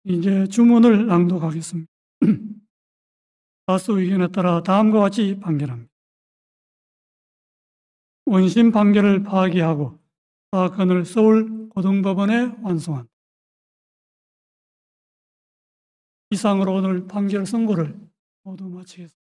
이제 주문을 낭독하겠습니다. 다수 의견에 따라 다음과 같이 판결합니다. 원심 판결을 파기하고 사건을 서울고등법원에 환송한다. 이상으로 오늘 판결 선고를 모두 마치겠습니다.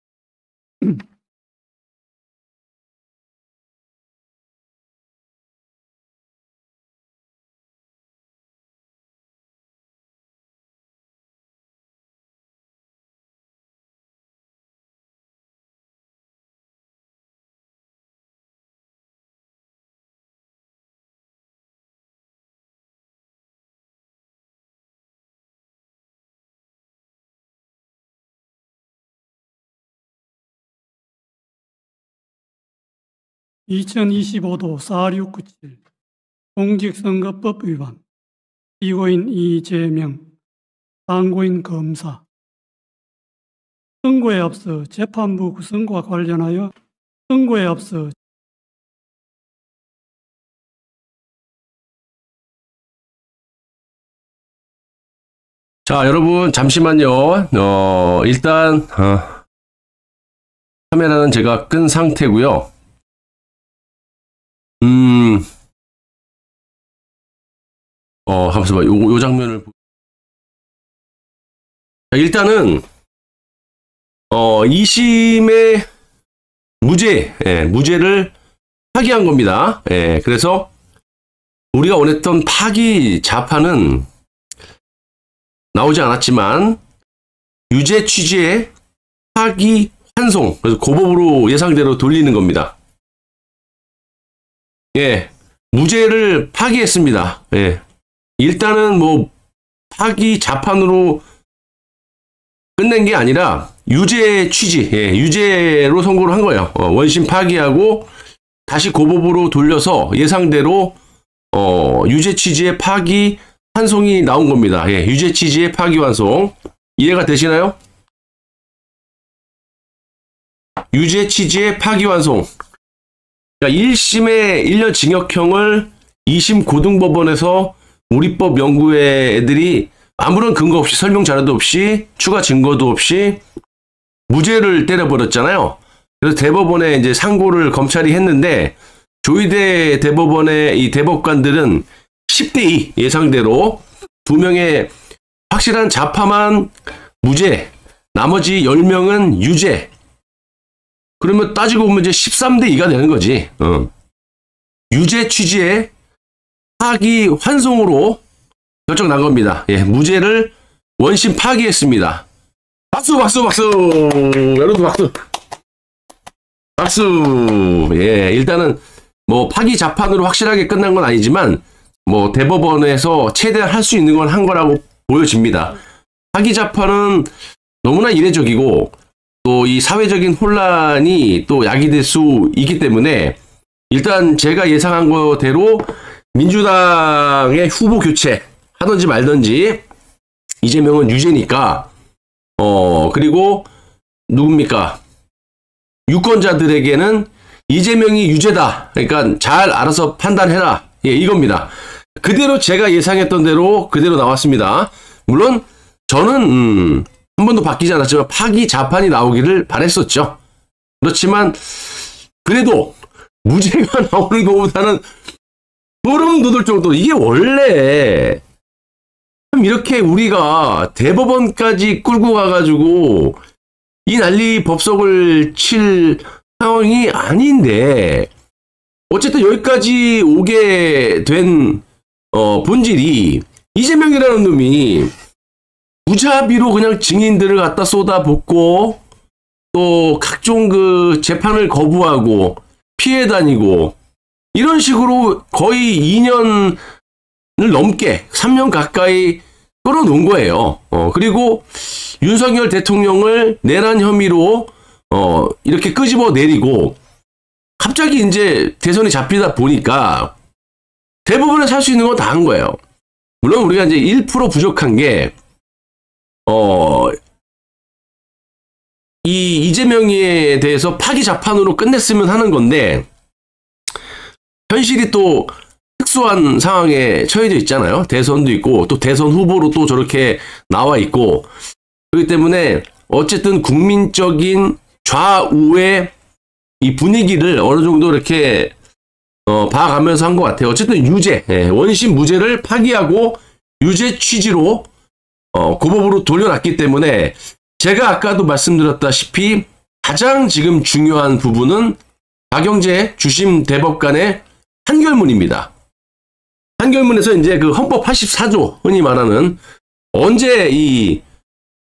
2025도 4697 공직선거법 위반 피고인 이재명 상고인 검사 선고에 앞서 재판부 구성과 관련하여 선고에 앞서 자, 여러분 잠시만요. 일단 카메라는 제가 끈 상태고요. 잠시만, 요 장면을 자, 일단은 2심의 무죄를 파기한 겁니다. 그래서 우리가 원했던 파기 자판은 나오지 않았지만 유죄 취지의 파기 환송, 그래서 고법으로 예상대로 돌리는 겁니다. 무죄를 파기했습니다. 일단은 뭐 파기 자판으로 끝낸 게 아니라 유죄 취지, 유죄로 선고를 한 거예요. 원심 파기하고 다시 고법으로 돌려서 예상대로 유죄 취지의 파기 환송이 나온 겁니다. 유죄 취지의 파기 환송 이해가 되시나요? 유죄 취지의 파기 환송. 그러니까 1심의 1년 징역형을 2심 고등법원에서 우리법 연구회 애들이 아무런 근거 없이 설명 자료도 없이 추가 증거도 없이 무죄를 때려버렸잖아요. 그래서 대법원에 이제 상고를 검찰이 했는데 조희대 대법원의 이 대법관들은 10대2 예상대로 2명의 확실한 자파만 무죄, 나머지 10명은 유죄. 그러면 따지고 보면 이제 13대2가 되는 거지. 유죄 취지의 파기 환송으로 결정 난 겁니다. 무죄를 원심 파기했습니다. 박수, 박수, 박수! 여러분 박수! 박수! 일단은 뭐 파기 자판으로 확실하게 끝난 건 아니지만 뭐 대법원에서 최대한 할 수 있는 건 한 거라고 보여집니다. 파기 자판은 너무나 이례적이고 또 이 사회적인 혼란이 또 야기될 수 있기 때문에 일단 제가 예상한 거대로 민주당의 후보 교체 하든지 말든지 이재명은 유죄니까 그리고 누굽니까? 유권자들에게는 이재명이 유죄다. 그러니까 잘 알아서 판단해라. 이겁니다. 그대로 제가 예상했던 대로 그대로 나왔습니다. 물론 저는 한 번도 바뀌지 않았지만 파기 자판이 나오기를 바랬었죠. 그렇지만 그래도 무죄가 나오는 것보다는 소름 돋을 정도로 이게 원래 이렇게 우리가 대법원까지 끌고 가가지고 이 난리 법석을 칠 상황이 아닌데 어쨌든 여기까지 오게 된 본질이 이재명이라는 놈이 무자비로 그냥 증인들을 갖다 쏟아붓고 또 각종 그 재판을 거부하고 피해 다니고 이런 식으로 거의 2년을 넘게 3년 가까이 끌어놓은 거예요. 그리고 윤석열 대통령을 내란 혐의로 이렇게 끄집어 내리고 갑자기 이제 대선이 잡히다 보니까 대부분에 살 수 있는 건 다 한 거예요. 물론 우리가 이제 1% 부족한 게 이 이재명에 대해서 파기 자판으로 끝냈으면 하는 건데 현실이 또 특수한 상황에 처해져 있잖아요. 대선도 있고 또 대선 후보로 또 저렇게 나와 있고 그렇기 때문에 어쨌든 국민적인 좌우의 이 분위기를 어느 정도 이렇게 봐가면서 한 것 같아요. 어쨌든 유죄, 원심 무죄를 파기하고 유죄 취지로 고법으로 돌려놨기 때문에 제가 아까도 말씀드렸다시피 가장 지금 중요한 부분은 박영재 주심 대법관의 판결문입니다. 판결문에서 이제 그 헌법 84조 흔히 말하는 언제 이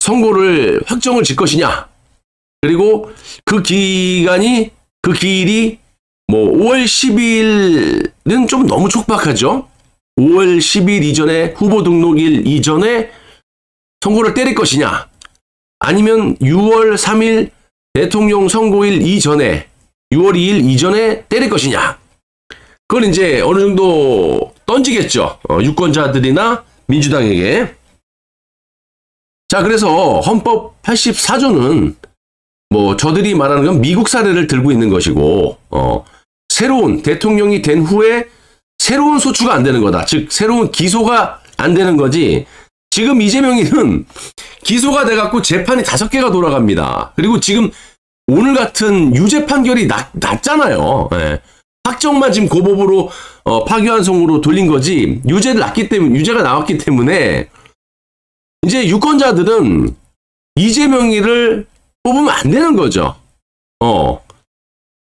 선고를 확정을 질 것이냐 그리고 그 기일이 뭐 5월 10일은 좀 너무 촉박하죠. 5월 10일 이전에 후보 등록일 이전에 선고를 때릴 것이냐 아니면 6월 3일 대통령 선고일 이전에 6월 2일 이전에 때릴 것이냐 그건 이제 어느 정도 던지겠죠. 유권자들이나 민주당에게. 자, 그래서 헌법 84조는 뭐 저들이 말하는 건 미국 사례를 들고 있는 것이고 새로운 대통령이 된 후에 새로운 소추가 안 되는 거다. 즉 새로운 기소가 안 되는 거지. 지금 이재명이는 기소가 돼갖고 재판이 5개가 돌아갑니다. 그리고 지금 오늘 같은 유죄 판결이 났잖아요. 예. 확정만 지금 고법으로 파기환송으로 돌린 거지. 유죄가 나왔기 때문에 이제 유권자들은 이재명이를 뽑으면 안 되는 거죠.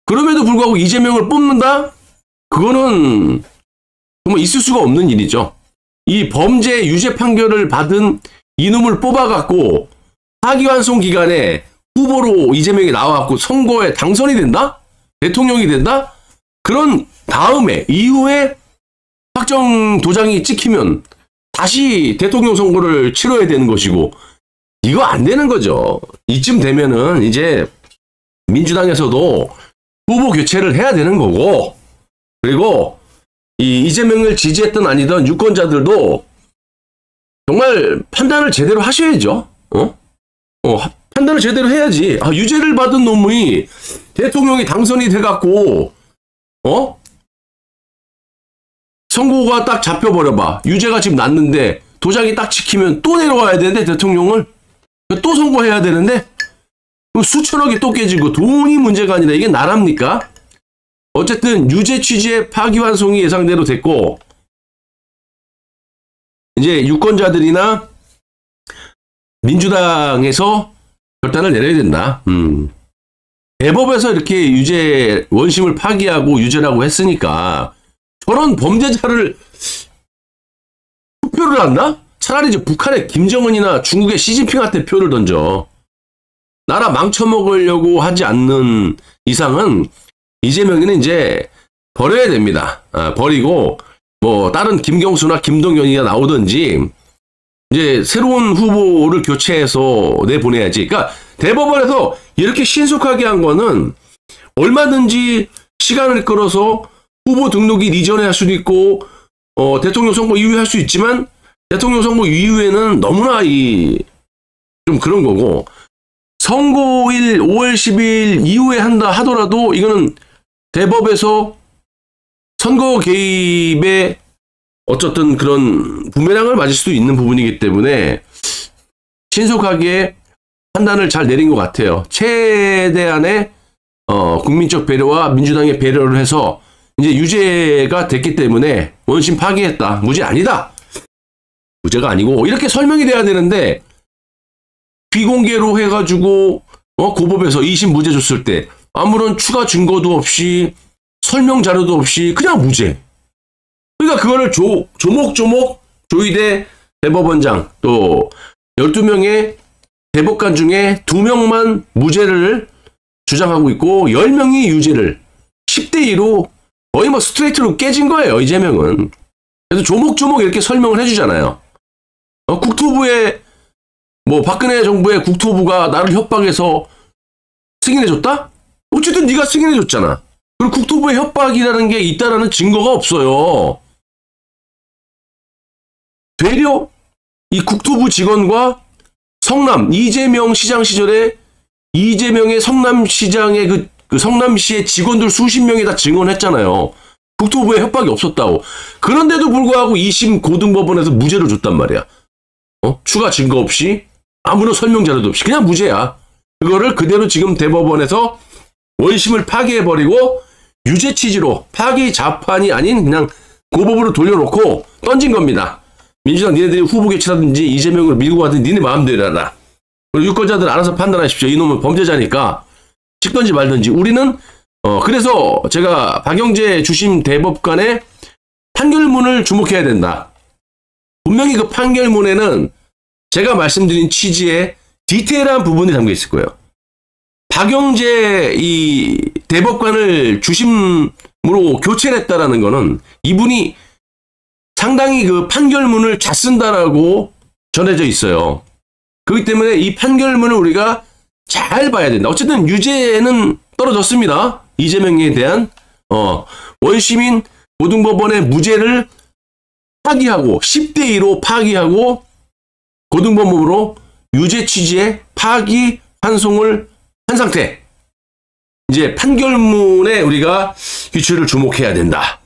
그럼에도 불구하고 이재명을 뽑는다? 그거는 정말 있을 수가 없는 일이죠. 이 범죄 유죄 판결을 받은 이놈을 뽑아갖고 파기환송 기간에 후보로 이재명이 나와갖고 선거에 당선이 된다? 대통령이 된다? 그런 이후에 확정 도장이 찍히면 다시 대통령 선거를 치러야 되는 것이고 이거 안 되는 거죠. 이쯤 되면은 이제 민주당에서도 후보 교체를 해야 되는 거고 그리고 이재명을 지지했던 아니던 유권자들도 정말 판단을 제대로 하셔야죠. 판단을 제대로 해야지. 유죄를 받은 놈이 대통령이 당선이 돼갖고 선고가 딱 잡혀버려봐. 유죄가 지금 났는데 도장이 딱 찍히면 또 내려와야 되는데 대통령을 또 선고해야 되는데 수천억이 또 깨지고 돈이 문제가 아니라 이게 나랍니까? 어쨌든 유죄 취지의 파기환송이 예상대로 됐고 이제 유권자들이나 민주당에서 결단을 내려야 된다. 대법에서 이렇게 유죄 원심을 파기하고 유죄라고 했으니까 저런 범죄자를 투표를 한다? 차라리 이제 북한의 김정은이나 중국의 시진핑한테 표를 던져. 나라 망쳐먹으려고 하지 않는 이상은 이재명이는 이제 버려야 됩니다. 버리고 뭐 다른 김경수나 김동연이가 나오든지 이제 새로운 후보를 교체해서 내보내야지. 그러니까 대법원에서 이렇게 신속하게 한 거는 얼마든지 시간을 끌어서 후보 등록일 이전에 할 수도 있고 대통령 선거 이후에 할 수 있지만 대통령 선거 이후에는 너무나 좀 그런 거고 선고일 5월 10일 이후에 한다 하더라도 이거는 대법에서 선거 개입에 어쨌든 그런 부메랑을 맞을 수도 있는 부분이기 때문에 신속하게 판단을 잘 내린 것 같아요. 최대한의 국민적 배려와 민주당의 배려를 해서 이제 유죄가 됐기 때문에 원심 파기했다. 무죄 아니다. 무죄가 아니고 이렇게 설명이 돼야 되는데 비공개로 해가지고 고법에서 2심 무죄 줬을 때 아무런 추가 증거도 없이 설명 자료도 없이 그냥 무죄. 그러니까 그거를 조목조목 조희대 대법원장 또 12명의 대법관 중에 2명만 무죄를 주장하고 있고 10명이 유죄를 10대2로 거의 뭐 스트레이트로 깨진 거예요. 이재명은. 그래서 조목조목 이렇게 설명을 해주잖아요. 국토부에 뭐 박근혜 정부의 국토부가 나를 협박해서 승인해줬다? 어쨌든 네가 승인해줬잖아. 그리고 국토부의 협박이라는 게 있다라는 증거가 없어요. 되려 이 국토부 직원과 성남 이재명 시장 시절에 이재명의 성남시장의 그 성남시의 직원들 수십 명이 다 증언했잖아요. 국토부에 협박이 없었다고. 그런데도 불구하고 2심 고등법원에서 무죄를 줬단 말이야. 추가 증거 없이 아무런 설명 자료도 없이 그냥 무죄야. 그거를 그대로 지금 대법원에서 원심을 파기해버리고 유죄 취지로 파기 자판이 아닌 그냥 고법으로 돌려놓고 던진 겁니다. 민주당 니네들이 후보 개최라든지 이재명을 밀고 가든지 니네 마음대로 해라. 그리고 유권자들 알아서 판단하십시오. 이놈은 범죄자니까 찍든지 말든지. 우리는 그래서 제가 박영재 주심 대법관의 판결문을 주목해야 된다. 분명히 그 판결문에는 제가 말씀드린 취지의 디테일한 부분이 담겨 있을 거예요. 박영재 이 대법관을 주심으로 교체를 했다라는 거는 이분이 상당히 그 판결문을 잘 쓴다라고 전해져 있어요. 그렇기 때문에 이 판결문을 우리가 잘 봐야 된다. 어쨌든 유죄는 떨어졌습니다. 이재명에 대한 원심인 고등법원의 무죄를 파기하고 10대 2로 파기하고 고등법원으로 유죄 취지의 파기 환송을 한 상태. 이제 판결문에 우리가 귀추를 주목해야 된다.